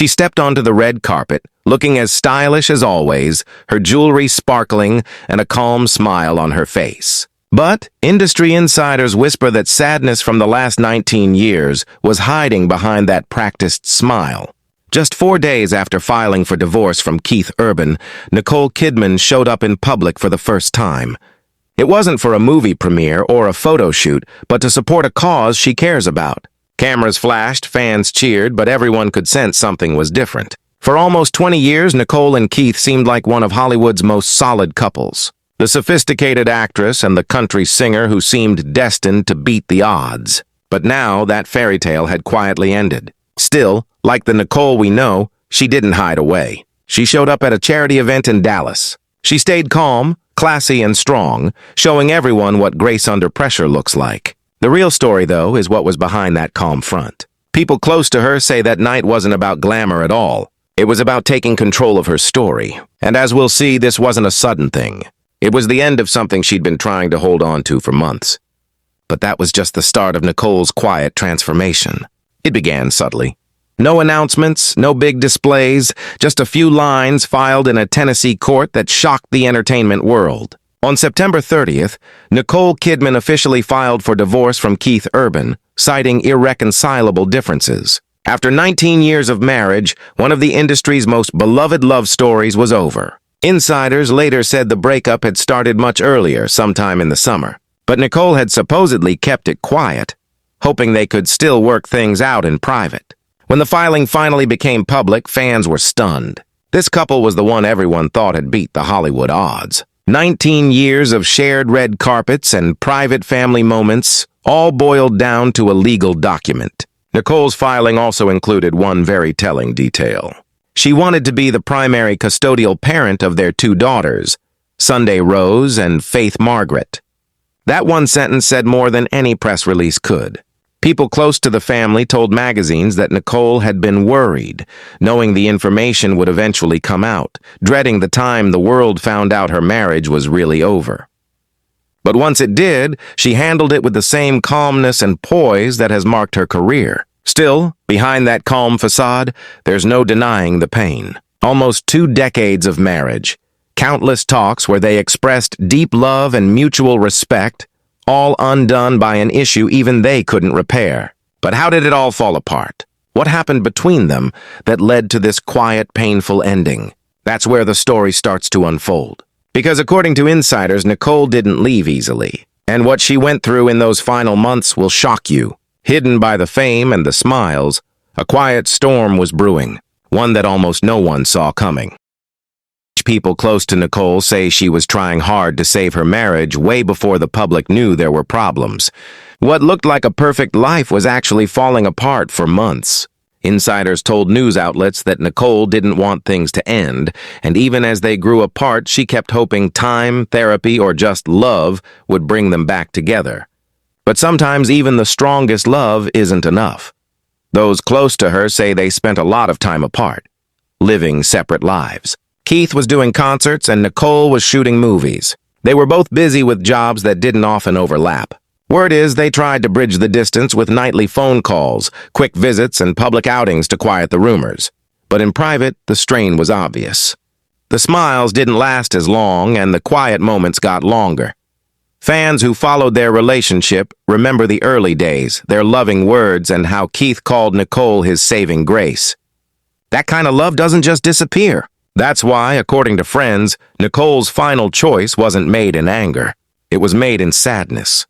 She stepped onto the red carpet, looking as stylish as always, her jewelry sparkling and a calm smile on her face. But industry insiders whisper that sadness from the last 19 years was hiding behind that practiced smile. Just 4 days after filing for divorce from Keith Urban, Nicole Kidman showed up in public for the first time. It wasn't for a movie premiere or a photo shoot, but to support a cause she cares about. Cameras flashed, fans cheered, but everyone could sense something was different. For almost 20 years, Nicole and Keith seemed like one of Hollywood's most solid couples. The sophisticated actress and the country singer who seemed destined to beat the odds. But now that fairy tale had quietly ended. Still, like the Nicole we know, she didn't hide away. She showed up at a charity event in Dallas. She stayed calm, classy, and strong, showing everyone what grace under pressure looks like. The real story, though, is what was behind that calm front. People close to her say that night wasn't about glamour at all. It was about taking control of her story. And as we'll see, this wasn't a sudden thing. It was the end of something she'd been trying to hold on to for months. But that was just the start of Nicole's quiet transformation. It began subtly. No announcements, no big displays, just a few lines filed in a Tennessee court that shocked the entertainment world. On September 30th, Nicole Kidman officially filed for divorce from Keith Urban, citing irreconcilable differences. After 19 years of marriage, one of the industry's most beloved love stories was over. Insiders later said the breakup had started much earlier, sometime in the summer. But Nicole had supposedly kept it quiet, hoping they could still work things out in private. When the filing finally became public, fans were stunned. This couple was the one everyone thought had beat the Hollywood odds. 19 years of shared red carpets and private family moments, all boiled down to a legal document. Nicole's filing also included one very telling detail. She wanted to be the primary custodial parent of their 2 daughters, Sunday Rose and Faith Margaret. That one sentence said more than any press release could. People close to the family told magazines that Nicole had been worried, knowing the information would eventually come out, dreading the time the world found out her marriage was really over. But once it did, she handled it with the same calmness and poise that has marked her career. Still, behind that calm facade, there's no denying the pain. Almost 2 decades of marriage, countless talks where they expressed deep love and mutual respect, all undone by an issue even they couldn't repair. But how did it all fall apart? What happened between them that led to this quiet, painful ending? That's where the story starts to unfold. Because according to insiders, Nicole didn't leave easily. And what she went through in those final months will shock you. Hidden by the fame and the smiles, a quiet storm was brewing, one that almost no one saw coming. People close to Nicole say she was trying hard to save her marriage way before the public knew there were problems. What looked like a perfect life was actually falling apart for months. Insiders told news outlets that Nicole didn't want things to end, and even as they grew apart, she kept hoping time, therapy, or just love would bring them back together. But sometimes even the strongest love isn't enough. Those close to her say they spent a lot of time apart, living separate lives. Keith was doing concerts and Nicole was shooting movies. They were both busy with jobs that didn't often overlap. Word is they tried to bridge the distance with nightly phone calls, quick visits, and public outings to quiet the rumors. But in private, the strain was obvious. The smiles didn't last as long and the quiet moments got longer. Fans who followed their relationship remember the early days, their loving words, and how Keith called Nicole his saving grace. That kind of love doesn't just disappear. That's why, according to friends, Nicole's final choice wasn't made in anger. It was made in sadness.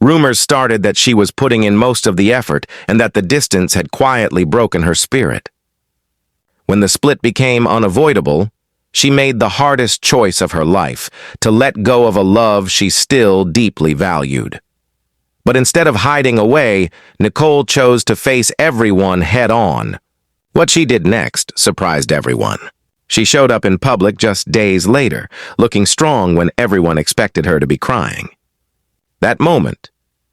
Rumors started that she was putting in most of the effort and that the distance had quietly broken her spirit. When the split became unavoidable, she made the hardest choice of her life, to let go of a love she still deeply valued. But instead of hiding away, Nicole chose to face everyone head-on. What she did next surprised everyone. She showed up in public just days later, looking strong when everyone expected her to be crying. That moment,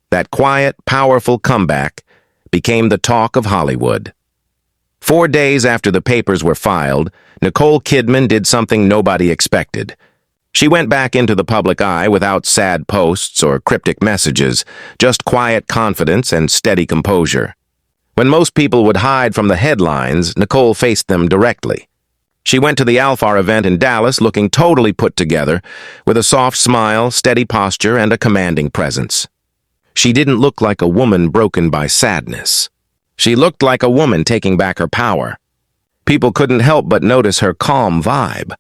that quiet, powerful comeback, became the talk of Hollywood. 4 days after the papers were filed, Nicole Kidman did something nobody expected. She went back into the public eye without sad posts or cryptic messages, just quiet confidence and steady composure. When most people would hide from the headlines, Nicole faced them directly. She went to the Afar event in Dallas looking totally put together, with a soft smile, steady posture, and a commanding presence. She didn't look like a woman broken by sadness. She looked like a woman taking back her power. People couldn't help but notice her calm vibe.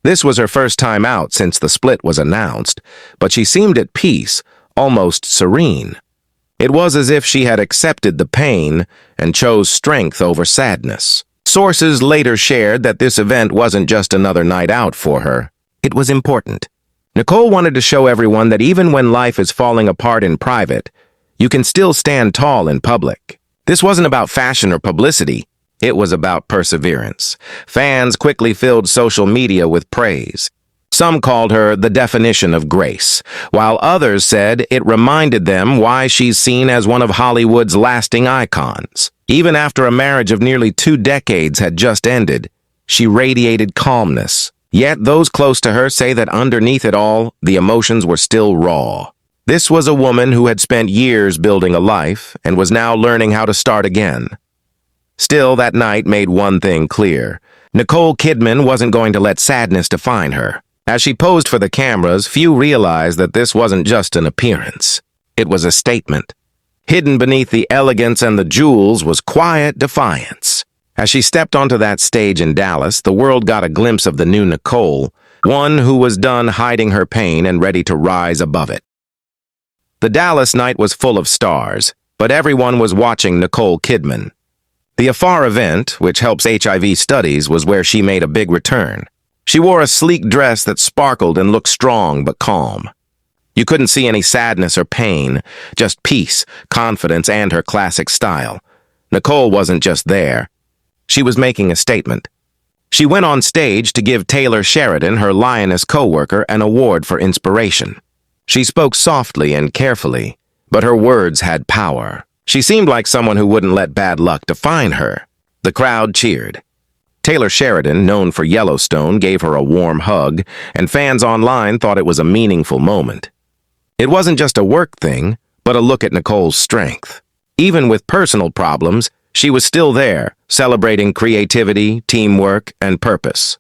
This was her first time out since the split was announced, but she seemed at peace, almost serene. It was as if she had accepted the pain and chose strength over sadness. Sources later shared that this event wasn't just another night out for her. It was important. Nicole wanted to show everyone that even when life is falling apart in private, you can still stand tall in public. This wasn't about fashion or publicity. It was about perseverance. Fans quickly filled social media with praise. Some called her the definition of grace, while others said it reminded them why she's seen as one of Hollywood's lasting icons. Even after a marriage of nearly 2 decades had just ended, she radiated calmness. Yet those close to her say that underneath it all, the emotions were still raw. This was a woman who had spent years building a life and was now learning how to start again. Still, that night made one thing clear. Nicole Kidman wasn't going to let sadness define her. As she posed for the cameras, few realized that this wasn't just an appearance. It was a statement. Hidden beneath the elegance and the jewels was quiet defiance. As she stepped onto that stage in Dallas, the world got a glimpse of the new Nicole, one who was done hiding her pain and ready to rise above it. The Dallas night was full of stars, but everyone was watching Nicole Kidman. The Afar event, which helps HIV studies, was where she made a big return. She wore a sleek dress that sparkled and looked strong but calm. You couldn't see any sadness or pain, just peace, confidence, and her classic style. Nicole wasn't just there. She was making a statement. She went on stage to give Taylor Sheridan, her Lioness co-worker, an award for inspiration. She spoke softly and carefully, but her words had power. She seemed like someone who wouldn't let bad luck define her. The crowd cheered. Taylor Sheridan, known for Yellowstone, gave her a warm hug, and fans online thought it was a meaningful moment. It wasn't just a work thing, but a look at Nicole's strength. Even with personal problems, she was still there, celebrating creativity, teamwork, and purpose.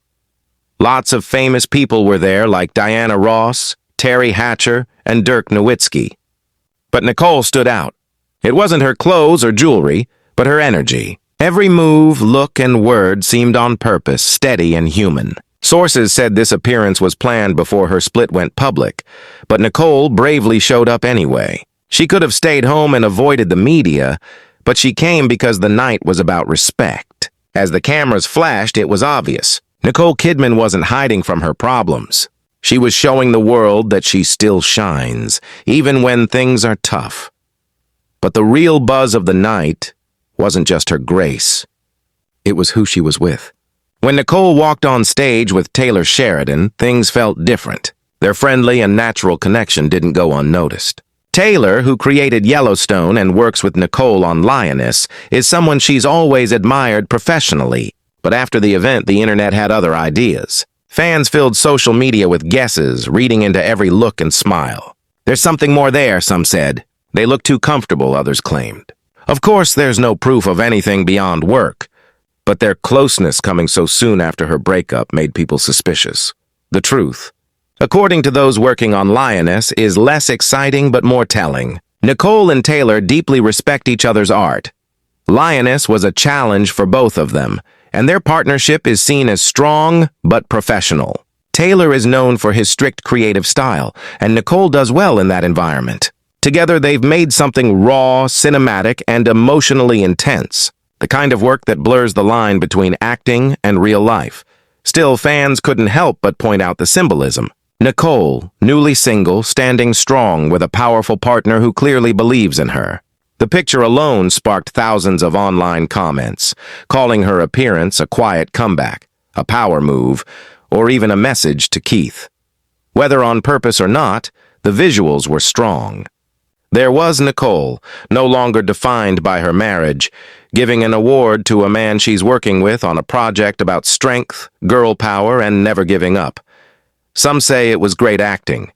Lots of famous people were there, like Diana Ross, Terry Hatcher, and Dirk Nowitzki. But Nicole stood out. It wasn't her clothes or jewelry, but her energy. Every move, look, and word seemed on purpose, steady and human. Sources said this appearance was planned before her split went public, but Nicole bravely showed up anyway. She could have stayed home and avoided the media, but she came because the night was about respect. As the cameras flashed, it was obvious. Nicole Kidman wasn't hiding from her problems. She was showing the world that she still shines, even when things are tough. But the real buzz of the night wasn't just her grace. It was who she was with. When Nicole walked on stage with Taylor Sheridan, things felt different. Their friendly and natural connection didn't go unnoticed. Taylor, who created Yellowstone and works with Nicole on Lioness, is someone she's always admired professionally. But after the event, the internet had other ideas. Fans filled social media with guesses, reading into every look and smile. There's something more there, some said. They look too comfortable, others claimed. Of course, there's no proof of anything beyond work, but their closeness coming so soon after her breakup made people suspicious. The truth, according to those working on Lioness, is less exciting but more telling. Nicole and Taylor deeply respect each other's art. Lioness was a challenge for both of them, and their partnership is seen as strong but professional. Taylor is known for his strict creative style, and Nicole does well in that environment. Together, they've made something raw, cinematic, and emotionally intense, the kind of work that blurs the line between acting and real life. Still, fans couldn't help but point out the symbolism. Nicole, newly single, standing strong with a powerful partner who clearly believes in her. The picture alone sparked thousands of online comments, calling her appearance a quiet comeback, a power move, or even a message to Keith. Whether on purpose or not, the visuals were strong. There was Nicole, no longer defined by her marriage, giving an award to a man she's working with on a project about strength, girl power, and never giving up. Some say it was great acting.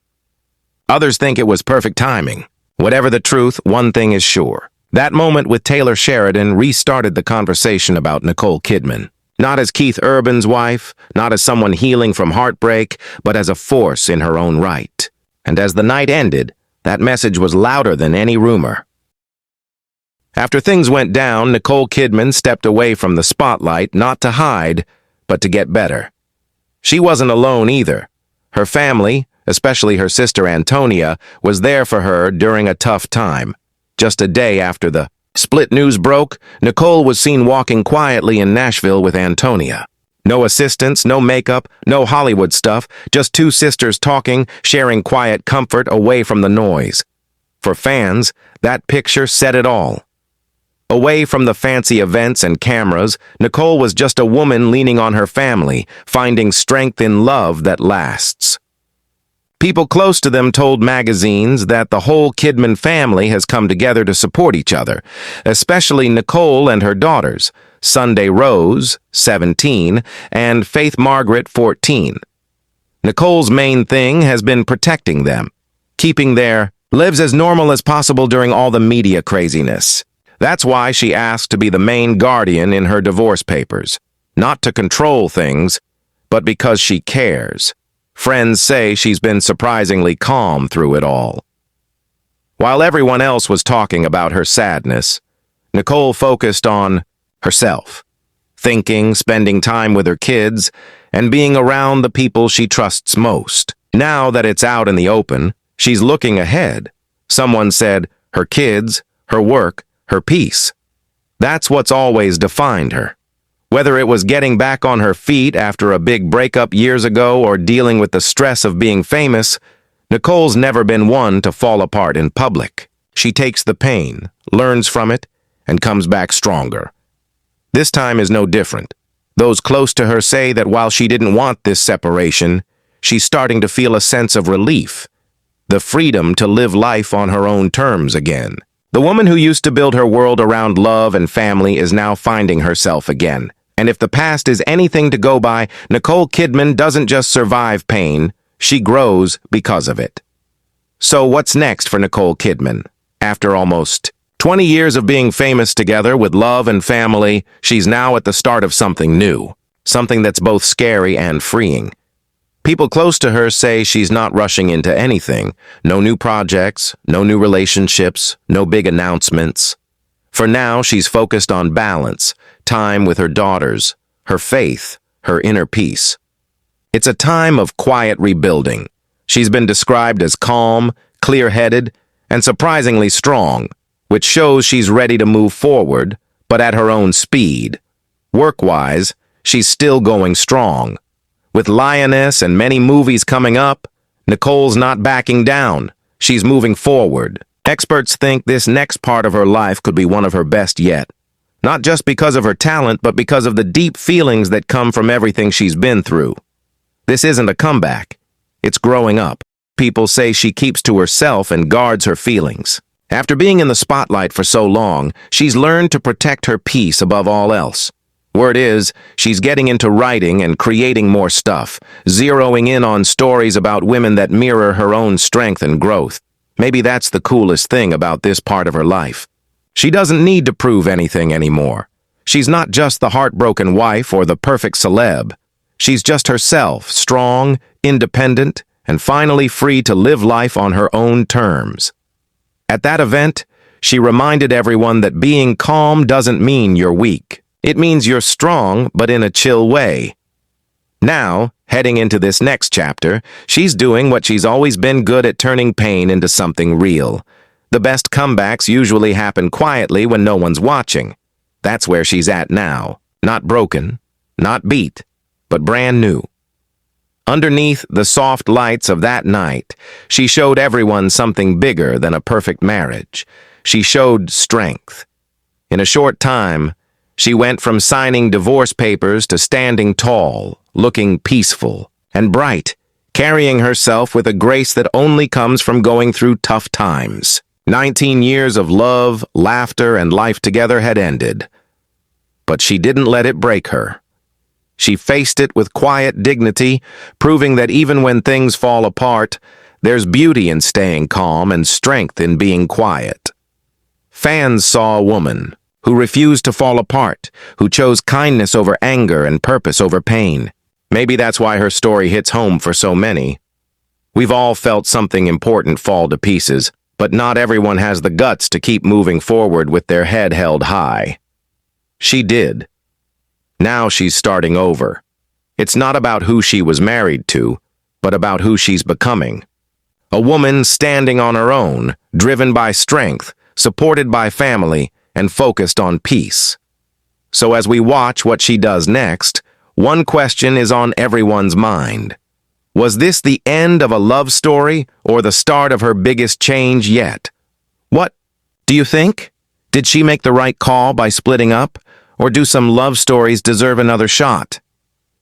Others think it was perfect timing. Whatever the truth, one thing is sure. That moment with Taylor Sheridan restarted the conversation about Nicole Kidman. Not as Keith Urban's wife, not as someone healing from heartbreak, but as a force in her own right. And as the night ended, that message was louder than any rumor. After things went down, Nicole Kidman stepped away from the spotlight, not to hide, but to get better. She wasn't alone either. Her family, especially her sister Antonia, was there for her during a tough time. Just a day after the split news broke, Nicole was seen walking quietly in Nashville with Antonia. No assistants, no makeup, no Hollywood stuff, just two sisters talking, sharing quiet comfort away from the noise. For fans, that picture said it all. Away from the fancy events and cameras, Nicole was just a woman leaning on her family, finding strength in love that lasts. People close to them told magazines that the whole Kidman family has come together to support each other, especially Nicole and her daughters, Sunday Rose, 17, and Faith Margaret, 14. Nicole's main thing has been protecting them, keeping their lives as normal as possible during all the media craziness. That's why she asked to be the main guardian in her divorce papers, not to control things, but because she cares. Friends say she's been surprisingly calm through it all. While everyone else was talking about her sadness, Nicole focused on herself, thinking, spending time with her kids, and being around the people she trusts most. Now that it's out in the open, she's looking ahead. Someone said, her kids, her work, her peace. That's what's always defined her. Whether it was getting back on her feet after a big breakup years ago or dealing with the stress of being famous, Nicole's never been one to fall apart in public. She takes the pain, learns from it, and comes back stronger. This time is no different. Those close to her say that while she didn't want this separation, she's starting to feel a sense of relief, the freedom to live life on her own terms again. The woman who used to build her world around love and family is now finding herself again. And if the past is anything to go by, Nicole Kidman doesn't just survive pain, she grows because of it. So what's next for Nicole Kidman? After almost 20 years of being famous together with love and family, she's now at the start of something new, something that's both scary and freeing. People close to her say she's not rushing into anything. No new projects, no new relationships, no big announcements. For now, she's focused on balance, time with her daughters, her faith, her inner peace. It's a time of quiet rebuilding. She's been described as calm, clear-headed, and surprisingly strong, which shows she's ready to move forward, but at her own speed. Work-wise, she's still going strong. With Lioness and many movies coming up, Nicole's not backing down. She's moving forward. Experts think this next part of her life could be one of her best yet. Not just because of her talent, but because of the deep feelings that come from everything she's been through. This isn't a comeback. It's growing up. People say she keeps to herself and guards her feelings. After being in the spotlight for so long, she's learned to protect her peace above all else. Word is, she's getting into writing and creating more stuff, zeroing in on stories about women that mirror her own strength and growth. Maybe that's the coolest thing about this part of her life. She doesn't need to prove anything anymore. She's not just the heartbroken wife or the perfect celeb. She's just herself, strong, independent, and finally free to live life on her own terms. At that event, she reminded everyone that being calm doesn't mean you're weak. It means you're strong, but in a chill way. Now, heading into this next chapter, she's doing what she's always been good at, turning pain into something real. The best comebacks usually happen quietly when no one's watching. That's where she's at now. Not broken, not beat, but brand new. Underneath the soft lights of that night, she showed everyone something bigger than a perfect marriage. She showed strength. In a short time, she went from signing divorce papers to standing tall, looking peaceful and bright, carrying herself with a grace that only comes from going through tough times. 19 years of love, laughter, and life together had ended. But she didn't let it break her. She faced it with quiet dignity, proving that even when things fall apart, there's beauty in staying calm and strength in being quiet. Fans saw a woman who refused to fall apart, who chose kindness over anger and purpose over pain. Maybe that's why her story hits home for so many. We've all felt something important fall to pieces, but not everyone has the guts to keep moving forward with their head held high. She did. Now she's starting over. It's not about who she was married to, but about who she's becoming. A woman standing on her own, driven by strength, supported by family, and focused on peace. So as we watch what she does next, one question is on everyone's mind. Was this the end of a love story or the start of her biggest change yet? What do you think? Did she make the right call by splitting up, or do some love stories deserve another shot?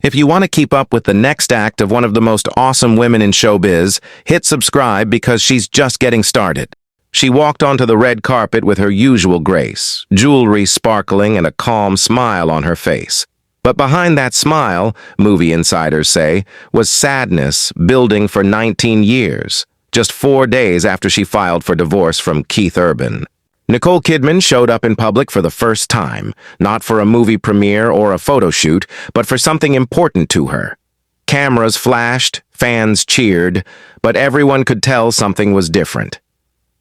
If you want to keep up with the next act of one of the most awesome women in showbiz, hit subscribe because she's just getting started. She walked onto the red carpet with her usual grace, jewelry sparkling and a calm smile on her face. But behind that smile, movie insiders say, was sadness building for 19 years, just 4 days after she filed for divorce from Keith Urban. Nicole Kidman showed up in public for the first time, not for a movie premiere or a photo shoot, but for something important to her. Cameras flashed, fans cheered, but everyone could tell something was different.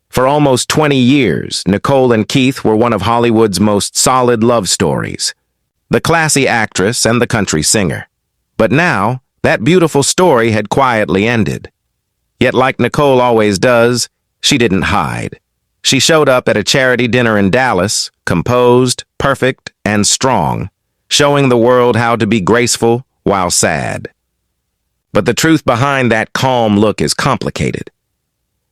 For almost 20 years, Nicole and Keith were one of Hollywood's most solid love stories. The classy actress and the country singer. But now, that beautiful story had quietly ended. Yet like Nicole always does, she didn't hide. She showed up at a charity dinner in Dallas, composed, perfect, and strong, showing the world how to be graceful while sad. But the truth behind that calm look is complicated.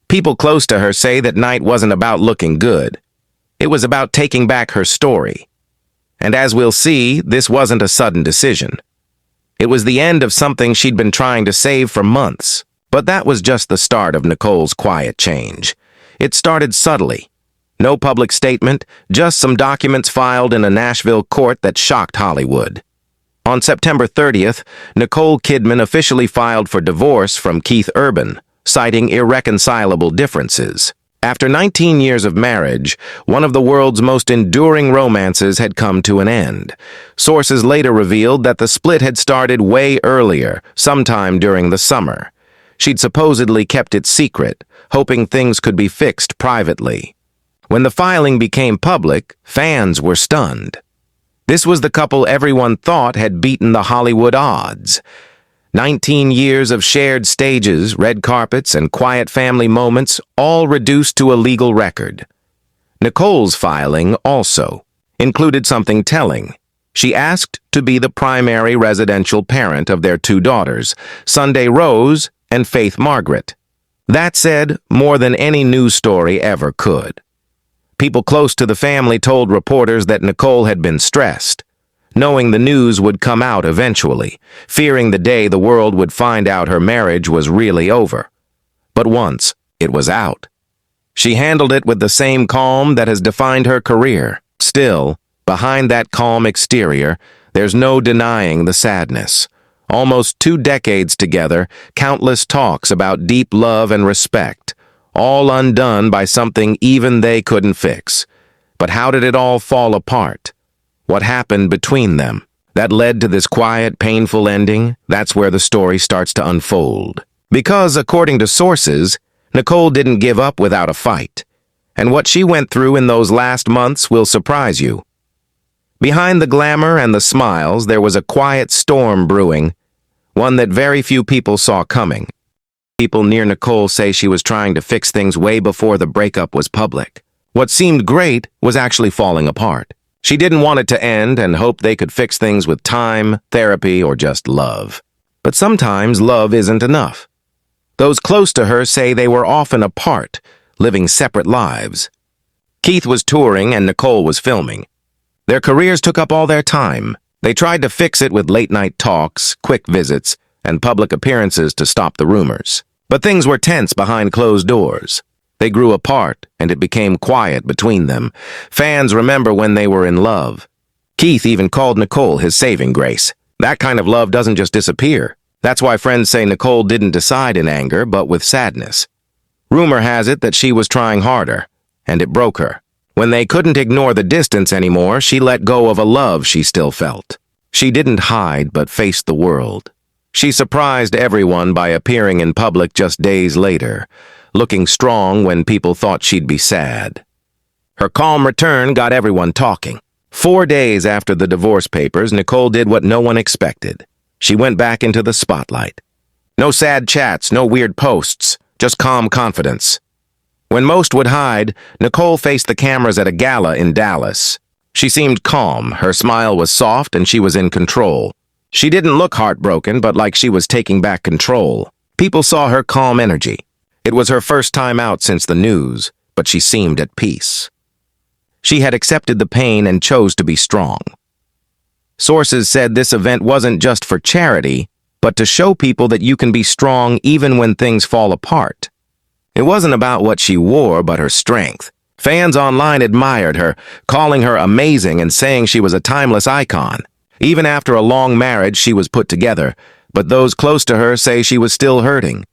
People close to her say that night wasn't about looking good. It was about taking back her story. And as we'll see, this wasn't a sudden decision. It was the end of something she'd been trying to save for months. But that was just the start of Nicole's quiet change. It started subtly. No public statement, just some documents filed in a Nashville court that shocked Hollywood. On September 30th, Nicole Kidman officially filed for divorce from Keith Urban, citing irreconcilable differences. After 19 years of marriage, one of the world's most enduring romances had come to an end. Sources later revealed that the split had started way earlier, sometime during the summer. She'd supposedly kept it secret, hoping things could be fixed privately. When the filing became public, fans were stunned. This was the couple everyone thought had beaten the Hollywood odds. 19 years of shared stages, red carpets, and quiet family moments, all reduced to a legal record. Nicole's filing also included something telling. She asked to be the primary residential parent of their 2 daughters, Sunday Rose and Faith Margaret. That said more than any news story ever could. People close to the family told reporters that Nicole had been stressed, knowing the news would come out eventually, fearing the day the world would find out her marriage was really over. But once it was out, she handled it with the same calm that has defined her career. Still, behind that calm exterior, there's no denying the sadness. Almost 2 decades together, countless talks about deep love and respect, all undone by something even they couldn't fix. But how did it all fall apart? What happened between them that led to this quiet, painful ending? That's where the story starts to unfold. Because, according to sources, Nicole didn't give up without a fight. And what she went through in those last months will surprise you. Behind the glamour and the smiles, there was a quiet storm brewing, one that very few people saw coming. People near Nicole say she was trying to fix things way before the breakup was public. What seemed great was actually falling apart. She didn't want it to end and hoped they could fix things with time, therapy, or just love. But sometimes love isn't enough. Those close to her say they were often apart, living separate lives. Keith was touring and Nicole was filming. Their careers took up all their time. They tried to fix it with late-night talks, quick visits, and public appearances to stop the rumors. But things were tense behind closed doors. They grew apart, and it became quiet between them. Fans remember when they were in love. Keith even called Nicole his saving grace. That kind of love doesn't just disappear. That's why friends say Nicole didn't decide in anger, but with sadness. Rumor has it that she was trying harder, and it broke her. When they couldn't ignore the distance anymore, she let go of a love she still felt. She didn't hide, but faced the world. She surprised everyone by appearing in public just days later, looking strong when people thought she'd be sad. Her calm return got everyone talking. 4 days after the divorce papers, Nicole did what no one expected. She went back into the spotlight. No sad chats, no weird posts, just calm confidence. When most would hide, Nicole faced the cameras at a gala in Dallas. She seemed calm, her smile was soft, and she was in control. She didn't look heartbroken, but like she was taking back control. People saw her calm energy. It was her first time out since the news, but she seemed at peace. She had accepted the pain and chose to be strong. Sources said this event wasn't just for charity, but to show people that you can be strong even when things fall apart. It wasn't about what she wore, but her strength. Fans online admired her, calling her amazing and saying she was a timeless icon. Even after a long marriage, she was put together, but those close to her say she was still hurting.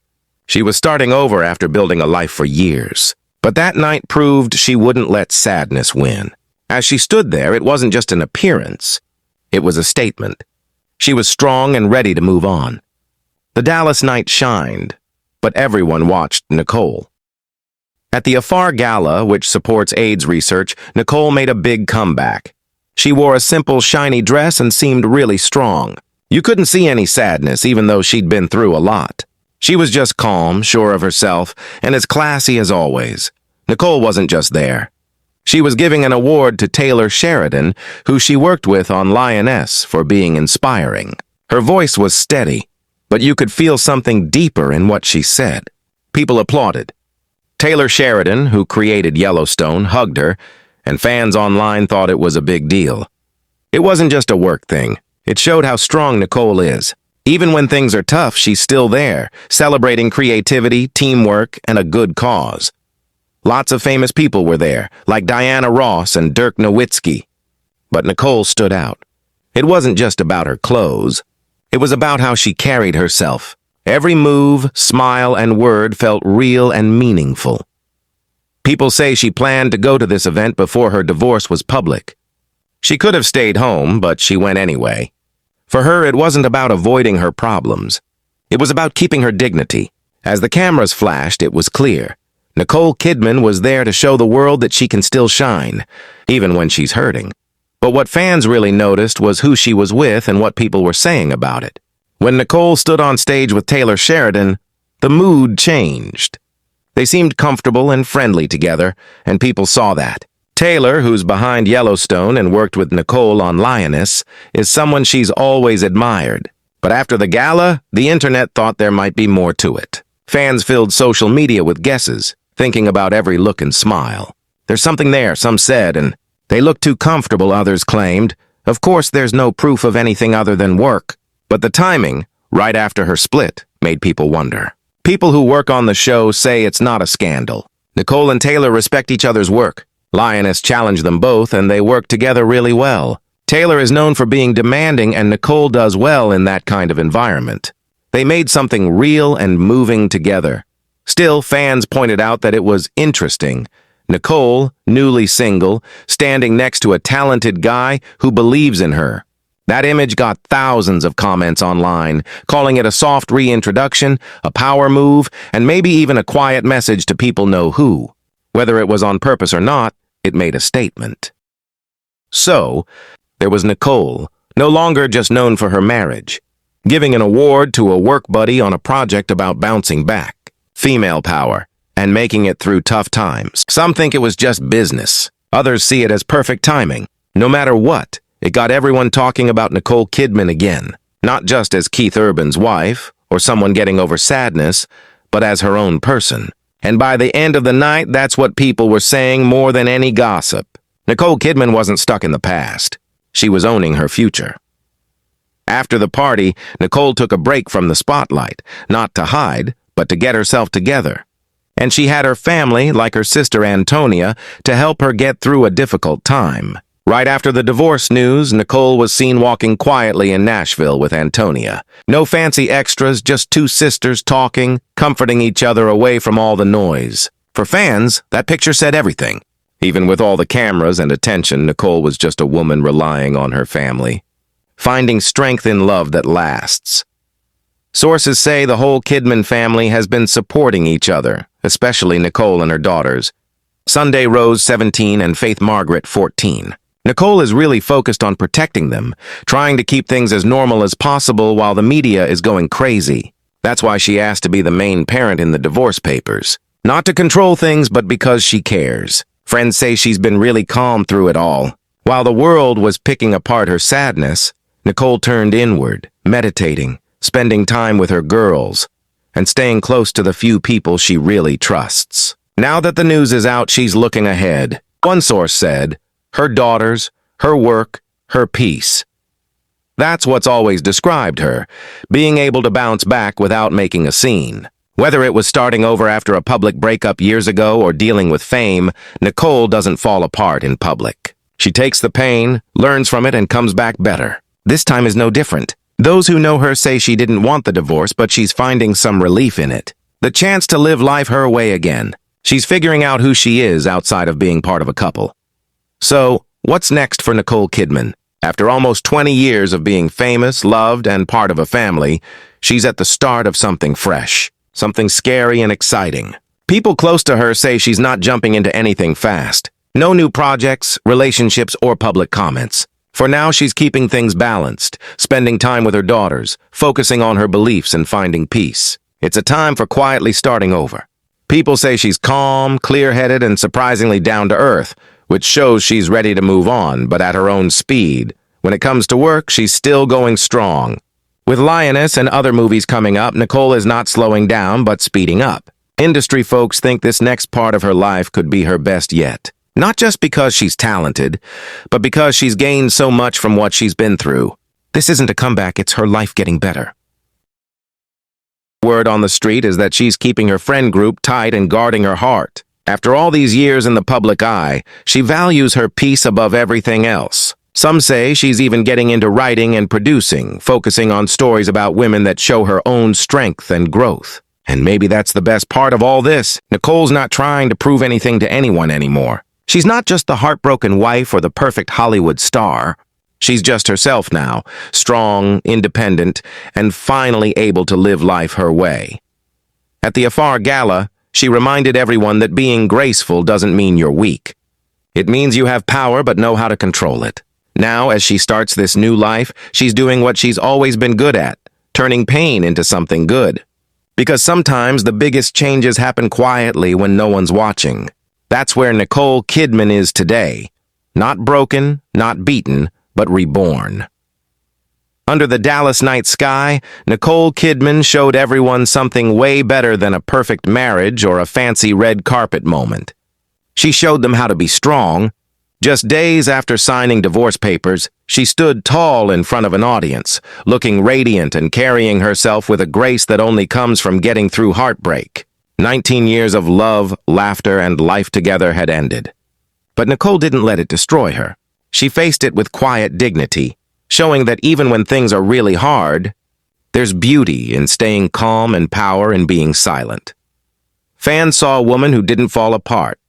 She was starting over after building a life for years. But that night proved she wouldn't let sadness win. As she stood there, it wasn't just an appearance. It was a statement. She was strong and ready to move on. The Dallas night shined, but everyone watched Nicole. At the Afar Gala, which supports AIDS research, Nicole made a big comeback. She wore a simple, shiny dress and seemed really strong. You couldn't see any sadness, even though she'd been through a lot. She was just calm, sure of herself, and as classy as always. Nicole wasn't just there. She was giving an award to Taylor Sheridan, who she worked with on Lioness, for being inspiring. Her voice was steady, but you could feel something deeper in what she said. People applauded. Taylor Sheridan, who created Yellowstone, hugged her, and fans online thought it was a big deal. It wasn't just a work thing. It showed how strong Nicole is. Even when things are tough, she's still there, celebrating creativity, teamwork, and a good cause. Lots of famous people were there, like Diana Ross and Dirk Nowitzki. But Nicole stood out. It wasn't just about her clothes. It was about how she carried herself. Every move, smile, and word felt real and meaningful. People say she planned to go to this event before her divorce was public. She could have stayed home, but she went anyway. For her, it wasn't about avoiding her problems. It was about keeping her dignity. As the cameras flashed, it was clear. Nicole Kidman was there to show the world that she can still shine, even when she's hurting. But what fans really noticed was who she was with and what people were saying about it. When Nicole stood on stage with Taylor Sheridan, the mood changed. They seemed comfortable and friendly together, and people saw that. Taylor, who's behind Yellowstone and worked with Nicole on Lioness, is someone she's always admired. But after the gala, the internet thought there might be more to it. Fans filled social media with guesses, thinking about every look and smile. There's something there, some said, and they look too comfortable, others claimed. Of course, there's no proof of anything other than work. But the timing, right after her split, made people wonder. People who work on the show say it's not a scandal. Nicole and Taylor respect each other's work. Lioness challenged them both, and they work together really well. Taylor is known for being demanding, and Nicole does well in that kind of environment. They made something real and moving together. Still, fans pointed out that it was interesting. Nicole, newly single, standing next to a talented guy who believes in her. That image got thousands of comments online, calling it a soft reintroduction, a power move, and maybe even a quiet message to people know who. Whether it was on purpose or not, it made a statement. So, there was Nicole, no longer just known for her marriage, giving an award to a work buddy on a project about bouncing back, female power, and making it through tough times. Some think it was just business. Others see it as perfect timing. No matter what, it got everyone talking about Nicole Kidman again, not just as Keith Urban's wife or someone getting over sadness, but as her own person. And by the end of the night, that's what people were saying more than any gossip. Nicole Kidman wasn't stuck in the past. She was owning her future. After the party, Nicole took a break from the spotlight, not to hide, but to get herself together. And she had her family, like her sister Antonia, to help her get through a difficult time. Right after the divorce news, Nicole was seen walking quietly in Nashville with Antonia. No fancy extras, just two sisters talking, comforting each other away from all the noise. For fans, that picture said everything. Even with all the cameras and attention, Nicole was just a woman relying on her family, finding strength in love that lasts. Sources say the whole Kidman family has been supporting each other, especially Nicole and her daughters, Sunday Rose, 17, and Faith Margaret, 14. Nicole is really focused on protecting them, trying to keep things as normal as possible while the media is going crazy. That's why she asked to be the main parent in the divorce papers. Not to control things, but because she cares. Friends say she's been really calm through it all. While the world was picking apart her sadness, Nicole turned inward, meditating, spending time with her girls, and staying close to the few people she really trusts. Now that the news is out, she's looking ahead. One source said, her daughters, her work, her peace. That's what's always described her, being able to bounce back without making a scene. Whether it was starting over after a public breakup years ago or dealing with fame, Nicole doesn't fall apart in public. She takes the pain, learns from it, and comes back better. This time is no different. Those who know her say she didn't want the divorce, but she's finding some relief in it. The chance to live life her way again. She's figuring out who she is outside of being part of a couple. So, what's next for Nicole Kidman? After almost 20 years of being famous, loved, and part of a family, she's at the start of something fresh, something scary and exciting. People close to her say she's not jumping into anything fast. No new projects, relationships, or public comments. For now, she's keeping things balanced, spending time with her daughters, focusing on her beliefs and finding peace. It's a time for quietly starting over. People say she's calm, clear-headed, and surprisingly down-to-earth, which shows she's ready to move on, but at her own speed. When it comes to work, she's still going strong. With Lioness and other movies coming up, Nicole is not slowing down, but speeding up. Industry folks think this next part of her life could be her best yet. Not just because she's talented, but because she's gained so much from what she's been through. This isn't a comeback, it's her life getting better. Word on the street is that she's keeping her friend group tight and guarding her heart. After all these years in the public eye, she values her peace above everything else. Some say she's even getting into writing and producing, focusing on stories about women that show her own strength and growth. And maybe that's the best part of all this. Nicole's not trying to prove anything to anyone anymore. She's not just the heartbroken wife or the perfect Hollywood star. She's just herself now, strong, independent, and finally able to live life her way. At the Afar Gala, she reminded everyone that being graceful doesn't mean you're weak. It means you have power but know how to control it. Now, as she starts this new life, she's doing what she's always been good at, turning pain into something good. Because sometimes the biggest changes happen quietly when no one's watching. That's where Nicole Kidman is today. Not broken, not beaten, but reborn. Under the Dallas night sky, Nicole Kidman showed everyone something way better than a perfect marriage or a fancy red carpet moment. She showed them how to be strong. Just days after signing divorce papers, she stood tall in front of an audience, looking radiant and carrying herself with a grace that only comes from getting through heartbreak. 19 years of love, laughter, and life together had ended. But Nicole didn't let it destroy her. She faced it with quiet dignity, showing that even when things are really hard, there's beauty in staying calm and power in being silent. Fans saw a woman who didn't fall apart,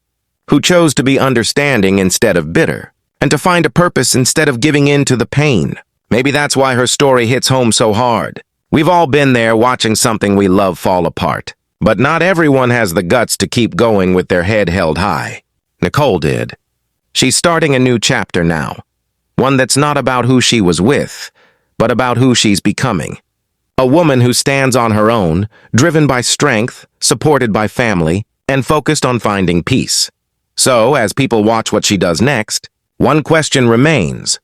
who chose to be understanding instead of bitter, and to find a purpose instead of giving in to the pain. Maybe that's why her story hits home so hard. We've all been there watching something we love fall apart. But not everyone has the guts to keep going with their head held high. Nicole did. She's starting a new chapter now. One that's not about who she was with, but about who she's becoming. A woman who stands on her own, driven by strength, supported by family, and focused on finding peace. So, as people watch what she does next, one question remains.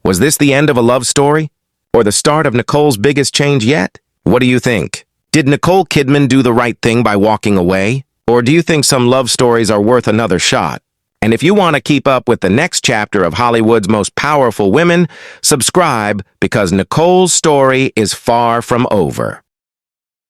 Was this the end of a love story? Or the start of Nicole's biggest change yet? What do you think? Did Nicole Kidman do the right thing by walking away? Or do you think some love stories are worth another shot? And if you want to keep up with the next chapter of Hollywood's most powerful women, subscribe because Nicole's story is far from over.